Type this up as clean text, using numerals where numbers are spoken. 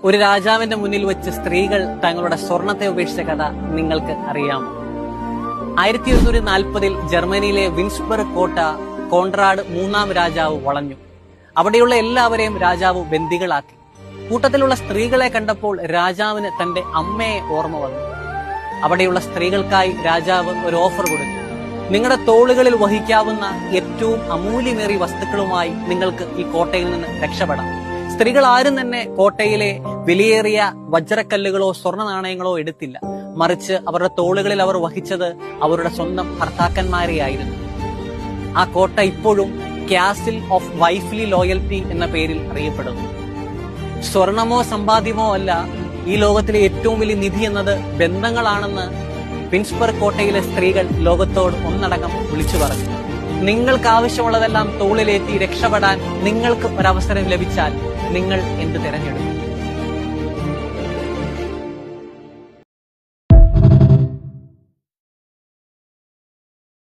ഒരു രാജാവിന്റെ മുന്നിൽ വെച്ച് സ്ത്രീകൾ തങ്ങളുടെ സ്വർണത്തെ ഉപേക്ഷിച്ച കഥ നിങ്ങൾക്ക് അറിയാമോ? 1140 ജർമ്മനിയിലെ വിൻസ്ബർഗ് കോട്ട കോൺറാഡ് മൂന്നാം രാജാവ് വളഞ്ഞു. അവിടെയുള്ള എല്ലാവരെയും രാജാവ് ബന്ദികളാക്കി. കൂട്ടത്തിലുള്ള സ്ത്രീകളെ കണ്ടപ്പോൾ രാജാവിന് തന്റെ അമ്മയെ ഓർമ്മ വന്നു. അവിടെയുള്ള സ്ത്രീകൾക്കായി രാജാവ് ഒരു ഓഫർ കൊടുത്തു. നിങ്ങളുടെ തോളുകളിൽ വഹിക്കാവുന്ന ഏറ്റവും അമൂല്യമേറിയ വസ്തുക്കളുമായി നിങ്ങൾക്ക് ഈ കോട്ടയിൽ നിന്ന് രക്ഷപ്പെടാം. സ്ത്രീകൾ ആരും തന്നെ കോട്ടയിലെ വിലയേറിയ വജ്രക്കല്ലുകളോ സ്വർണ്ണ നാണയങ്ങളോ എടുത്തില്ല. മറിച്ച് അവരുടെ തോളുകളിൽ അവർ വഹിച്ചത് അവരുടെ സ്വന്തം ഭർത്താക്കന്മാരെയായിരുന്നു. ആ കോട്ട ഇപ്പോഴും കാസിൽ ഓഫ് വൈഫ്ലി ലോയൽറ്റി എന്ന പേരിൽ അറിയപ്പെടുന്നു. സ്വർണമോ സമ്പാദ്യമോ അല്ല ഈ ലോകത്തിലെ ഏറ്റവും വലിയ നിധി എന്നത് ബന്ധങ്ങളാണെന്ന് വിൻസ്ബർഗ് കോട്ടയിലെ സ്ത്രീകൾ ലോകത്തോട് ഒന്നടങ്കം വിളിച്ചു പറഞ്ഞു. നിങ്ങൾക്ക് ആവശ്യമുള്ളതെല്ലാം തോളിലേറ്റി രക്ഷപ്പെടാൻ നിങ്ങൾക്ക് ഒരവസരം ലഭിച്ചാൽ നിങ്ങൾ എന്ത് തിരഞ്ഞെടുക്കും?